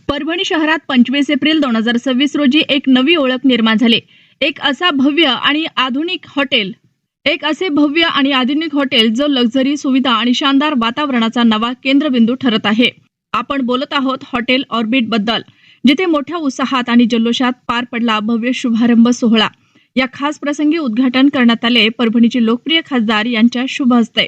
परभणी शहरात 25 एप्रिल 2026 रोजी एक नवी ओळख निर्माण झाली. एक असे भव्य आणि आधुनिक हॉटेल जो लक्झरी सुविधा आणि शानदार वातावरणाचा नवा केंद्रबिंदू ठरत आहे. आपण बोलत आहोत हॉटेल ऑर्बिट बद्दल, जिथे मोठ्या उत्साहात आणि जल्लोषात पार पडला भव्य शुभारंभ सोहळा. या खास प्रसंगी उद्घाटन करण्यात आले परभणीचे लोकप्रिय खासदार यांच्या शुभ हस्ते.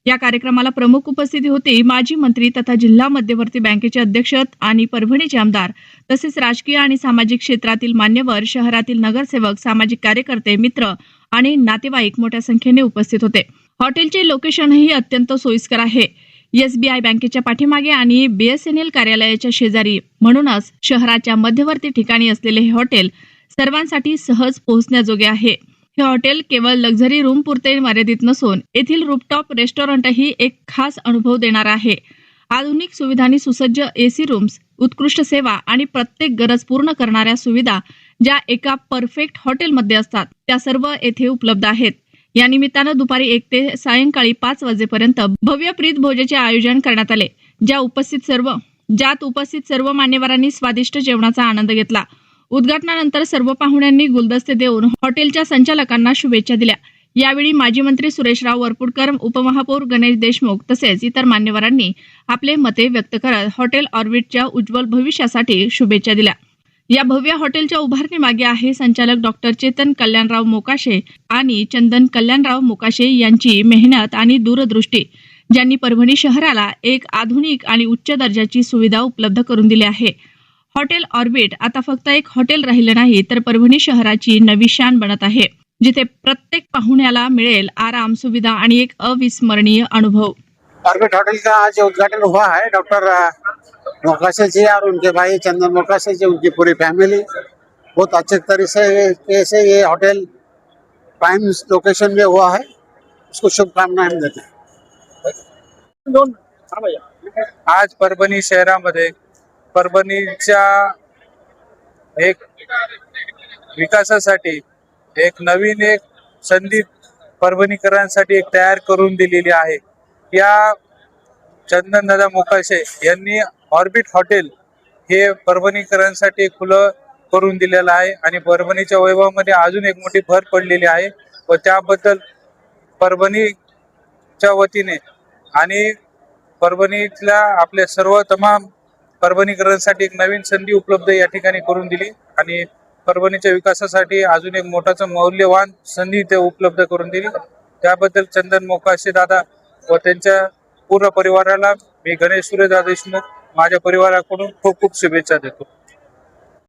या कार्यक्रमाला प्रमुख उपस्थिती होती माजी मंत्री तथा जिल्हा मध्यवर्ती बँकेचे अध्यक्ष आणि परभणीचे आमदार, तसेच राजकीय आणि सामाजिक क्षेत्रातील मान्यवर, शहरातील नगरसेवक, सामाजिक कार्यकर्ते, मित्र आणि नातेवाईक मोठ्या संख्येने उपस्थित होते. हॉटेलचे लोकेशनही अत्यंत सोयीस्कर आहे. SBI बँकेच्या पाठीमागे आणि BSNL कार्यालयाच्या शेजारी, म्हणूनच शहराच्या मध्यवर्ती ठिकाणी असलेले हे हॉटेल सर्वांसाठी सहज पोहोचण्याजोगे आहे. हे हॉटेल केवळ लक्झरी रूम पुरते मर्यादित नसून येथील रूफटॉप रेस्टॉरंटही एक खास अनुभव देणार आहे. आधुनिक सुविधांनी सुसज्ज AC रूम्स, उत्कृष्ट सेवा आणि प्रत्येक गरज पूर्ण करणाऱ्या सुविधा ज्या एका परफेक्ट हॉटेलमध्ये असतात, त्या सर्व येथे उपलब्ध आहेत. या निमित्तानं दुपारी 1 ते सायंकाळी 5 वाजेपर्यंत भव्य प्रीत भोजेचे आयोजन करण्यात आले, ज्यात उपस्थित सर्व मान्यवरांनी स्वादिष्ट जेवणाचा आनंद घेतला. उद्घाटनानंतर सर्व पाहुण्यांनी गुलदस्ते देऊन हॉटेलच्या संचालकांना शुभेच्छा दिल्या. यावेळी माजी मंत्री सुरेशराव वरपुडकर, उपमहापौर गणेश देशमुख तसेच इतर मान्यवरांनी आपले मते व्यक्त करत हॉटेल ऑर्बिटच्या उज्ज्वल भविष्यासाठी शुभेच्छा दिल्या. या भव्य हॉटेलच्या उभारणीमागे आहे संचालक डॉक्टर चेतन कल्याणराव मोकाशे आणि चंदन कल्याणराव मोकाशे यांची मेहनत आणि दूरदृष्टी, ज्यांनी परभणी शहराला एक आधुनिक आणि उच्च दर्जाची सुविधा उपलब्ध करून दिली आहे. हॉटेल ऑर्बिट आता फक्त एक हॉटेल राहिलं नाही, तर परभणी शहराची नवी शान बनत आहे, जिथे प्रत्येक पाहुण्याला मिळेल आराम, सुविधा आणि एक अविस्मरणीय अनुभव. ऑर्बिट होटल का आज उद्घाटन हुआ है. डॉक्टर मोकाशे जी और उनके भाई चंदन मोकाशे जी, उनकी पूरी फैमिली बहुत अच्छे तरीके से ये होटल प्राइम लोकेशन में हुआ है. उसको शुभकामनाएं हम देते हैं. आज परभणी शहरामध्ये परभणीच्या एक विकासासाठी एक नवीन संधी परभणीकरांसाठी एक तयार करून दिलेली आहे. या चंदनदादा मोकाशे यांनी ऑर्बिट हॉटेल हे परभणीकरांसाठी खुलं करून दिलेलं आहे आणि परभणीच्या वैभवामध्ये अजून एक मोठी भर पडलेली आहे व त्याबद्दल परभणीच्या वतीने आणि परभणीतल्या आपले सर्व तमाम परभणीकरांसाठी एक नवीन संधी उपलब्ध या ठिकाणी करून दिली आणि परभणीच्या विकासासाठी अजून एक मोठाचं मौल्यवान संधी ते उपलब्ध करून दिली. त्याबद्दल चंदन मोकाशे दादा व त्यांच्या पूर्ण परिवाराला मी गणेश सुरेश देशमुख माझ्या परिवाराकडून खूप खूप शुभेच्छा देतो.